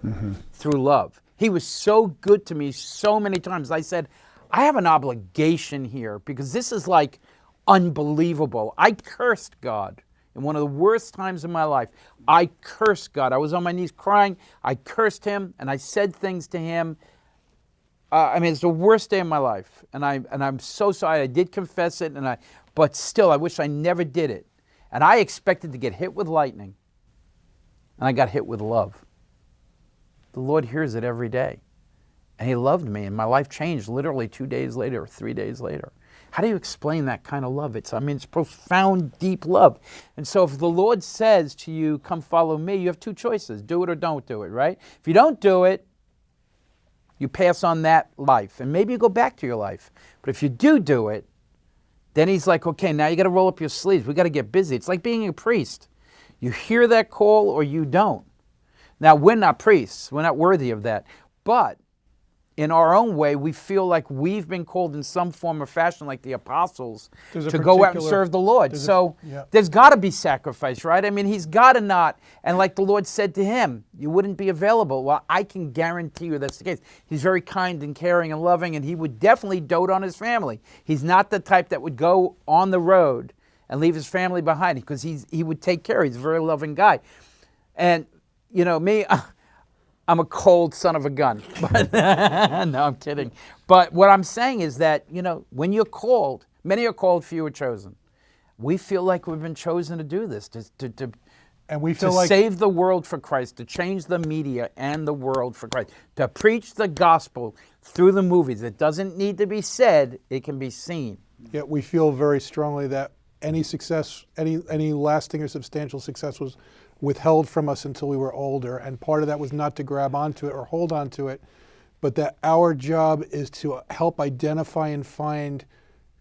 through love. He was so good to me so many times. I said, I have an obligation here because this is like unbelievable. I cursed God in one of the worst times in my life. I cursed God. I was on my knees crying. I cursed him, and I said things to him. It's the worst day of my life, and I'm so sorry. I did confess it, but still, I wish I never did it. And I expected to get hit with lightning, and I got hit with love. The Lord hears it every day. And he loved me, and my life changed literally 2 days later or 3 days later. How do you explain that kind of love? It's profound, deep love. And so if the Lord says to you, come follow me, you have two choices. Do it or don't do it, right? If you don't do it, you pass on that life. And maybe you go back to your life. But if you do it, Then he's like, okay, now you got to roll up your sleeves. We got to get busy. It's like being a priest. You hear that call or you don't. Now, we're not priests. We're not worthy of that. But in our own way, we feel like we've been called in some form or fashion, like the apostles, to go out and serve the Lord. There's got to be sacrifice, right? I mean, he's got to not. And like the Lord said to him, you wouldn't be available. Well, I can guarantee you that's the case. He's very kind and caring and loving, and he would definitely dote on his family. He's not the type that would go on the road and leave his family behind, because he would take care. He's a very loving guy. And, you know, me, I'm a cold son of a gun. But no, I'm kidding. But what I'm saying is that, you know, when you're called, many are called, few are chosen. We feel like we've been chosen to do this, and we feel like save the world for Christ, to change the media and the world for Christ, to preach the gospel through the movies. It doesn't need to be said, it can be seen. Yet we feel very strongly that any success, any lasting or substantial success was withheld from us until we were older, and part of that was not to grab onto it or hold onto it, but that our job is to help identify and find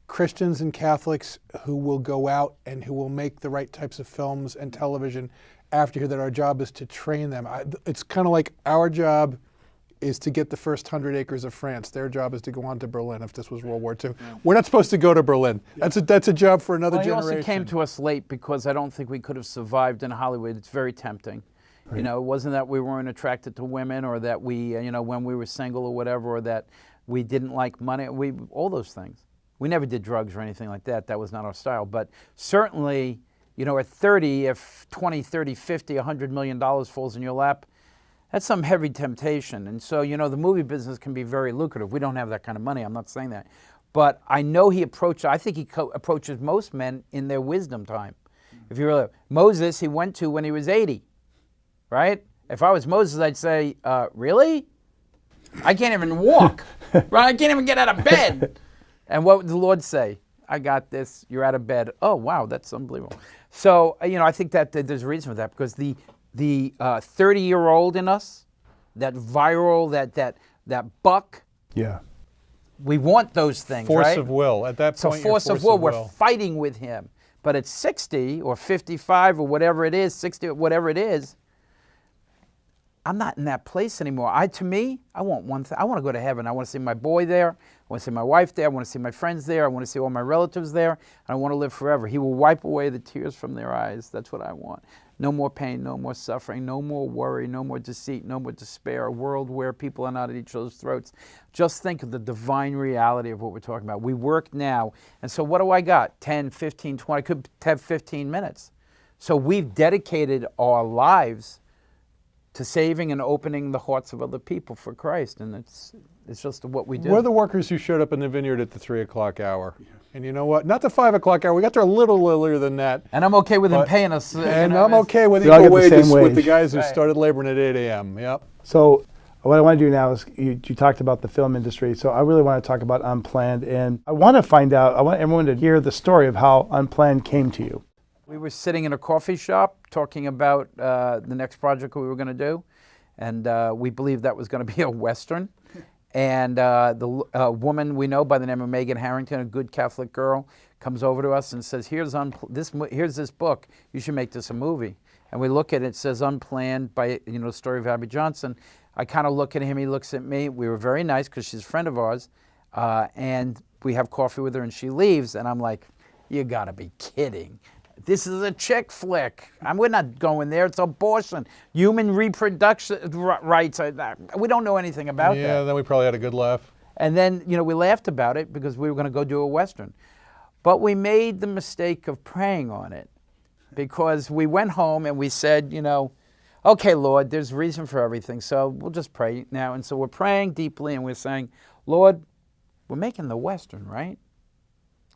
Christians and Catholics who will go out and who will make the right types of films and television after here, that our job is to train them. It's kind of like our job is to get the first 100 acres of France. Their job is to go on to Berlin if this was World War II. Yeah. We're not supposed to go to Berlin. That's a job for another generation. He also came to us late because I don't think we could have survived in Hollywood. It's very tempting. Right. You know, it wasn't that we weren't attracted to women, or that we, you know, when we were single or whatever, or that we didn't like money. All those things. We never did drugs or anything like that. That was not our style. But certainly, you know, at 30, if 20, 30, 50, $100 million falls in your lap, that's some heavy temptation. And so, you know, the movie business can be very lucrative. We don't have that kind of money. I'm not saying that. But I know I think he approaches most men in their wisdom time. If you really, Moses, he went to when he was 80, right? If I was Moses, I'd say, really? I can't even walk, right? I can't even get out of bed. And what would the Lord say? I got this. You're out of bed. Oh, wow, that's unbelievable. So, you know, I think that there's a reason for that, because the 30-year-old in us, that viral, that buck. Yeah. We want those things, force right? Of will. At that point, so force of will. We're fighting with him. But at 60 or 55 or whatever it is, 60 or whatever it is, I'm not in that place anymore. To me, I want one thing. I want to go to heaven. I want to see my boy there. I want to see my wife there. I want to see my friends there. I want to see all my relatives there. And I want to live forever. He will wipe away the tears from their eyes. That's what I want. No more pain, no more suffering, no more worry, no more deceit, no more despair. A world where people are not at each other's throats. Just think of the divine reality of what we're talking about. We work now. And so what do I got? 10, 15, 20. I could have 15 minutes. So we've dedicated our lives to saving and opening the hearts of other people for Christ. And it's just what we do. We're the workers who showed up in the vineyard at the 3 o'clock hour. And you know what? Not the 5 o'clock hour. We got there a little earlier than that. And I'm okay with him paying us. And I'm okay with equal wages with the guys who started laboring at 8 a.m. Yep. So what I want to do now is, you talked about the film industry, so I really want to talk about Unplanned. And I want to find out, I want everyone to hear the story of how Unplanned came to you. We were sitting in a coffee shop talking about the next project we were going to do. And we believed that was going to be a Western. And the woman we know by the name of Megan Harrington, a good Catholic girl, comes over to us and says, here's this book. You should make this a movie. And we look at it. It says Unplanned by, you know, the story of Abby Johnson. I kind of look at him. He looks at me. We were very nice because she's a friend of ours. And we have coffee with her, and she leaves. And I'm like, you got to be kidding. This is a chick flick. We're not going there. It's abortion, human reproduction rights. We don't know anything about that. Yeah, then we probably had a good laugh. And then, you know, we laughed about it because we were going to go do a Western. But we made the mistake of praying on it, because we went home and we said, you know, okay, Lord, there's reason for everything, so we'll just pray now. And so we're praying deeply, and we're saying, Lord, we're making the Western, right?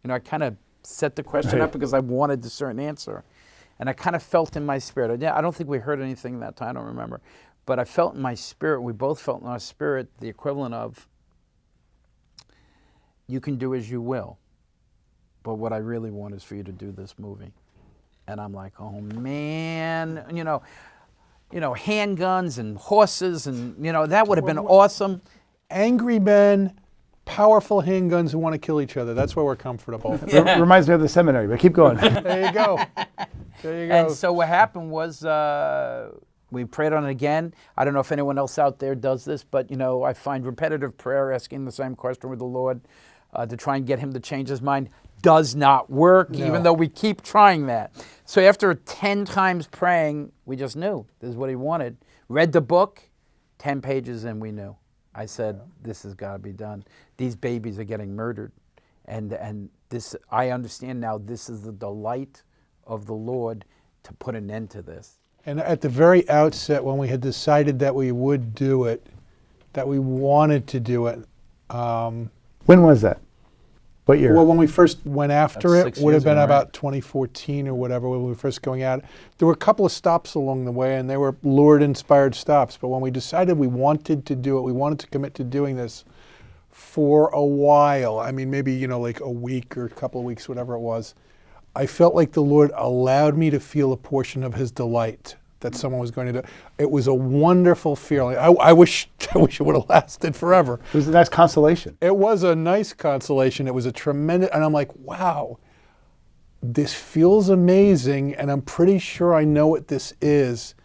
You know, I kind of set the question up because I wanted a certain answer. And I kind of felt in my spirit. I don't think we heard anything that time, I don't remember. But I felt in my spirit, we both felt in our spirit, the equivalent of, you can do as you will, but what I really want is for you to do this movie. And I'm like, oh man, you know, handguns and horses, and you know, that would have been awesome. Angry men powerful handguns who want to kill each other. That's why we're comfortable. Reminds me of the seminary, but keep going. There you go. There you go. And so what happened was we prayed on it again. I don't know if anyone else out there does this, but I find repetitive prayer, asking the same question with the Lord to try and get him to change his mind, does not work, even though we keep trying that. So after 10 times praying, we just knew this is what he wanted. Read the book, 10 pages in we knew. I said, this has got to be done. These babies are getting murdered. And this, I understand now, this is the delight of the Lord to put an end to this. And at the very outset, when we had decided that we would do it, that we wanted to do it. When was that? What year? Well, when we first went after That's it, 6 would have years been ago, about right? 2014 or whatever, when we were first going at it. There were a couple of stops along the way, and they were Lord-inspired stops. But when we decided we wanted to do it, we wanted to commit to doing this for a while. I mean, maybe, like a week or a couple of weeks, whatever it was. I felt like the Lord allowed me to feel a portion of his delight that someone was going to do. It was a wonderful feeling. I wish it would have lasted forever. It was a nice consolation. It was a nice consolation. It was a tremendous, and I'm like, wow, this feels amazing, and I'm pretty sure I know what this is.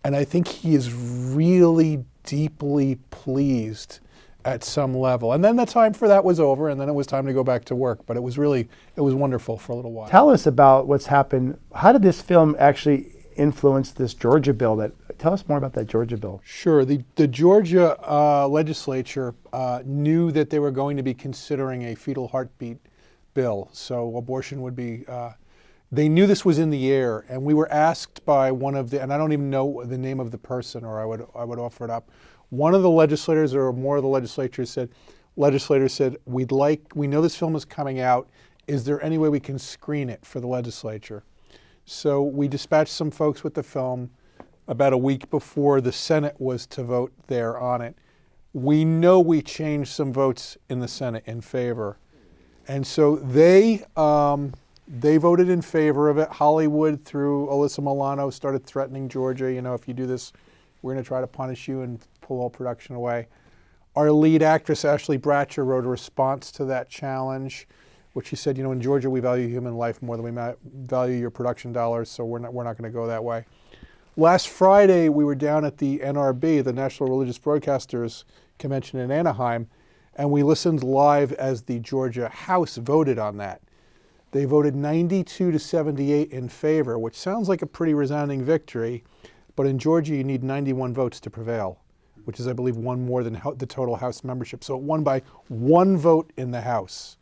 And I think he is really deeply pleased at some level. And then the time for that was over, and then it was time to go back to work. But it was wonderful for a little while. Tell us about what's happened. How did this film actually influence this Georgia bill? Tell us more about that Georgia bill. Sure. The Georgia legislature knew that they were going to be considering a fetal heartbeat bill. So abortion would be, they knew this was in the air, and we were asked by one of the, and I don't even know the name of the person, or I would offer it up. One of the legislators or more of the legislators said, we know this film is coming out. Is there any way we can screen it for the legislature? So we dispatched some folks with the film about a week before the Senate was to vote there on it. We know we changed some votes in the Senate in favor. And so they voted in favor of it. Hollywood, through Alyssa Milano, started threatening Georgia, if you do this, we're going to try to punish you and pull all production away. Our lead actress, Ashley Bratcher, wrote a response to that challenge, which she said, in Georgia we value human life more than we value your production dollars, so we're not going to go that way. Last Friday, we were down at the NRB, the National Religious Broadcasters Convention in Anaheim, and we listened live as the Georgia House voted on that. They voted 92 to 78 in favor, which sounds like a pretty resounding victory, but in Georgia you need 91 votes to prevail, which is, I believe, one more than the total House membership. So it won by one vote in the House.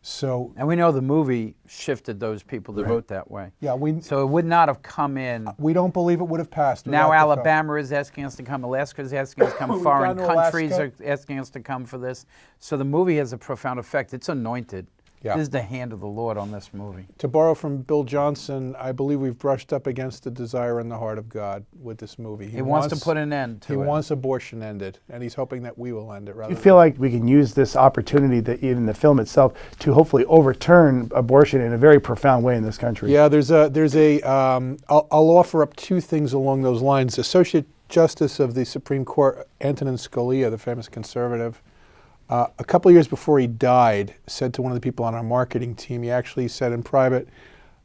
So, and we know the movie shifted those people to vote that way. Yeah, so it would not have come in. We don't believe it would have passed. Now Alabama is asking us to come. Alaska is asking us to come. Foreign countries are asking us to come for this. So the movie has a profound effect. It's anointed. Yeah. This is the hand of the Lord on this movie. To borrow from Bill Johnson, I believe we've brushed up against the desire in the heart of God with this movie. He wants to put an end to it. He wants abortion ended, and he's hoping that we will end it. Do you feel like we can use this opportunity, that even the film itself, to hopefully overturn abortion in a very profound way in this country? Yeah, I'll offer up two things along those lines. Associate Justice of the Supreme Court, Antonin Scalia, the famous conservative, a couple of years before he died, said to one of the people on our marketing team, he actually said in private,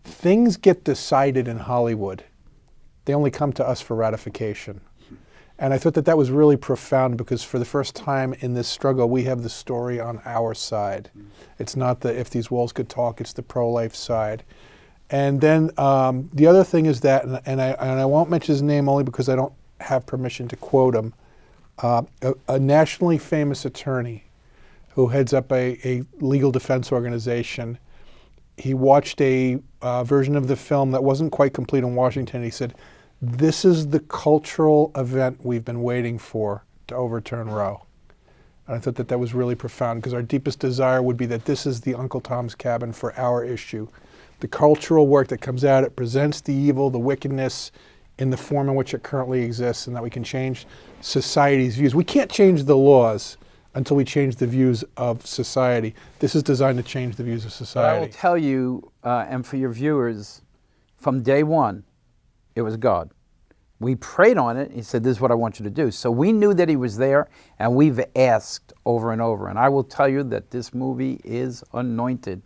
things get decided in Hollywood. They only come to us for ratification. And I thought that was really profound, because for the first time in this struggle, we have the story on our side. It's not the if these walls could talk, it's the pro-life side. And then the other thing is that, and I won't mention his name only because I don't have permission to quote him, a nationally famous attorney who heads up a legal defense organization. He watched a version of the film that wasn't quite complete in Washington. He said, this is the cultural event we've been waiting for to overturn Roe. And I thought that was really profound, because our deepest desire would be that this is the Uncle Tom's Cabin for our issue. The cultural work that comes out, it presents the evil, the wickedness in the form in which it currently exists, and that we can change society's views. We can't change the laws until we change the views of society. This is designed to change the views of society. But I will tell you, and for your viewers, from day one, it was God. we prayed on it. He said, this is what I want you to do. So we knew that he was there, and we've asked over and over. And I will tell you that this movie is anointed.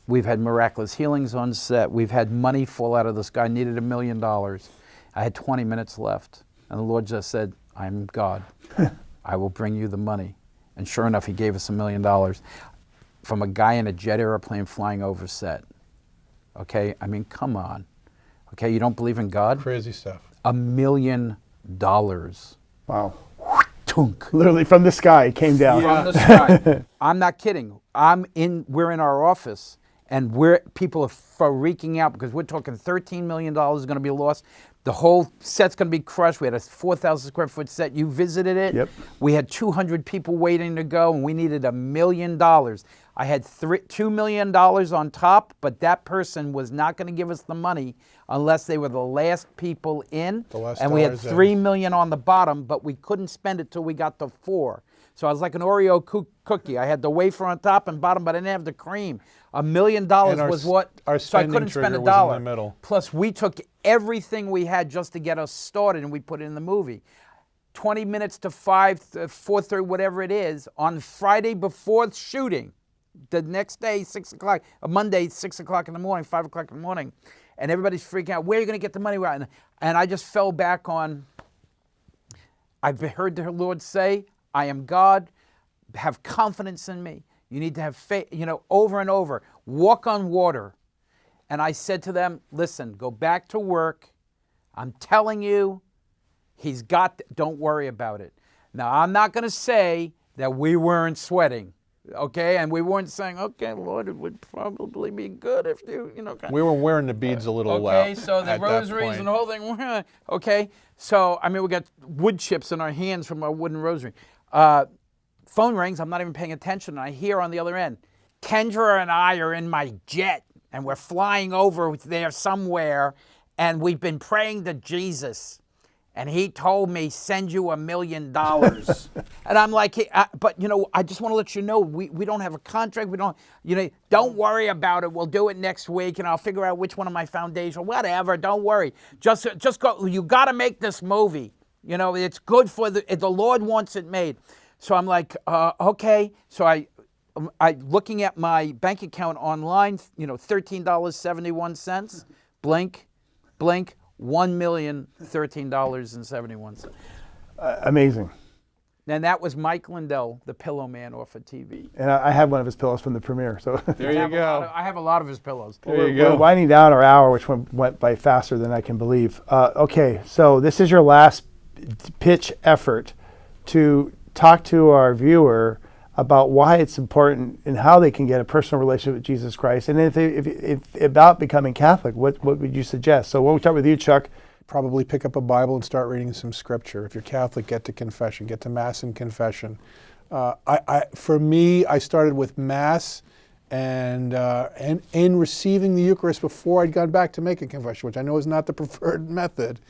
We've had miraculous healings on set. We've had money fall out of the sky. I needed $1 million. I had 20 minutes left. And the Lord just said, I'm God. I will bring you the money. And sure enough, he gave us $1 million from a guy in a jet airplane flying over set. Okay? I mean, come on. Okay, you don't believe in God? Crazy stuff. $1 million. Wow. Tunk. Literally from the sky, it came down. From the sky. I'm not kidding. We're in our office, and people are freaking out because we're talking $13 million is going to be lost. The whole set's going to be crushed. We had a 4,000 square foot set. You visited it. Yep. We had 200 people waiting to go, and we needed $1 million. I had $2 million on top, but that person was not going to give us the money unless they were the last people in. And we had $3 million on the bottom, but we couldn't spend it till we got to 4. So I was like an Oreo cookie. I had the wafer on top and bottom, but I didn't have the cream. $1 million was what, so I couldn't spend $1. In the middle. Plus, we took everything we had just to get us started, and we put it in the movie. 20 minutes to 5, 4:30, whatever it is, on Friday before shooting. The next day, 6 o'clock, Monday, 6 o'clock in the morning, 5 o'clock in the morning, and everybody's freaking out. Where are you going to get the money? And I just fell back on, I've heard the Lord say, I am God, have confidence in me. You need to have faith, over and over. Walk on water. And I said to them, listen, go back to work. I'm telling you, don't worry about it. Now, I'm not going to say that we weren't sweating. Okay, and we weren't saying, okay, Lord, it would probably be good if you, We were wearing the beads a little loud. Okay, so the rosaries and the whole thing. Okay, so, we got wood chips in our hands from our wooden rosary. Phone rings, I'm not even paying attention, and I hear on the other end, Kendra and I are in my jet, and we're flying over there somewhere, and we've been praying to Jesus. And he told me, send you $1 million. And I'm like, hey, but I just want to let you know, we don't have a contract. We don't, don't worry about it. We'll do it next week, and I'll figure out which one of my foundation, whatever. Don't worry. Just go. You got to make this movie. It's good for the Lord wants it made. So I'm like, okay. So I looking at my bank account online, $13.71. Blink. $1,013.71. Amazing. And that was Mike Lindell, the pillow man off of TV. And I have one of his pillows from the premiere. So there you go. I have a lot of his pillows. There you go. We're winding down our hour, which went by faster than I can believe. Okay, so this is your last pitch effort to talk to our viewer about why it's important and how they can get a personal relationship with Jesus Christ. And if about becoming Catholic, what would you suggest? So we'll start with you, Chuck. Probably pick up a Bible and start reading some scripture. If you're Catholic, get to confession, get to Mass and confession. For me, I started with Mass and receiving the Eucharist before I'd gone back to make a confession, which I know is not the preferred method.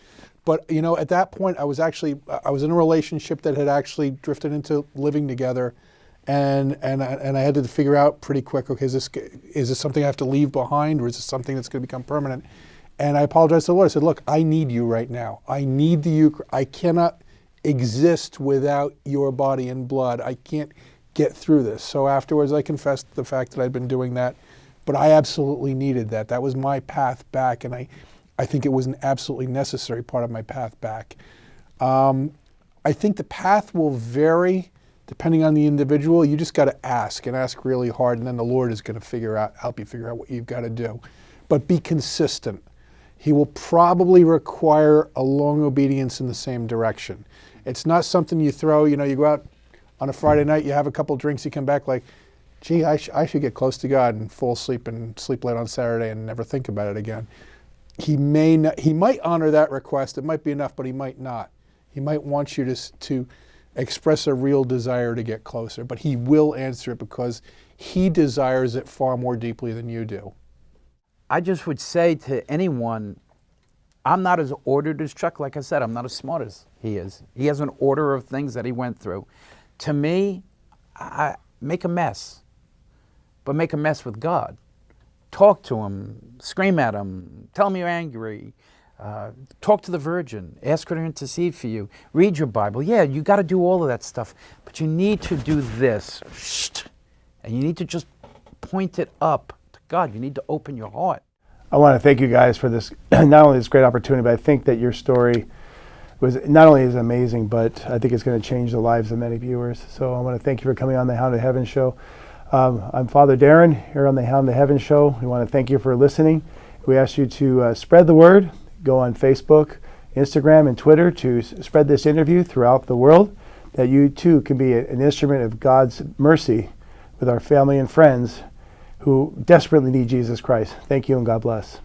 But at that point, I was in a relationship that had actually drifted into living together. And I had to figure out pretty quick, okay, is this something I have to leave behind, or is this something that's going to become permanent? And I apologized to the Lord. I said, look, I need you right now. I need the Eucharist. I cannot exist without your body and blood. I can't get through this. So afterwards, I confessed the fact that I'd been doing that, but I absolutely needed that. That was my path back, and I think it was an absolutely necessary part of my path back. I think the path will vary depending on the individual. You just got to ask really hard, and then the Lord is going to help you figure out what you've got to do. But be consistent. He will probably require a long obedience in the same direction. It's not something you throw, you go out on a Friday night, you have a couple drinks, you come back like, gee, I should get close to God and fall asleep and sleep late on Saturday and never think about it again. He might honor that request. It might be enough, but he might not. He might want you to express a real desire to get closer, but he will answer it because he desires it far more deeply than you do. I just would say to anyone, I'm not as ordered as Chuck. Like I said, I'm not as smart as he is. He has an order of things that he went through. To me, I make a mess, but make a mess with God. Talk to him, scream at him, tell him you're angry, Talk to the Virgin. Ask her to intercede for you. Read your Bible. Yeah, you got to do all of that stuff. But you need to do this. And you need to just point it up to God. You need to open your heart. I want to thank you guys for this, not only this great opportunity, but I think that your story was not only is amazing, but I think it's going to change the lives of many viewers. So I want to thank you for coming on the Hound of Heaven show. I'm Father Darren here on the Hound of Heaven show. We want to thank you for listening. We ask you to spread the word. Go on Facebook, Instagram, and Twitter to spread this interview throughout the world, that you too can be an instrument of God's mercy with our family and friends who desperately need Jesus Christ. Thank you and God bless.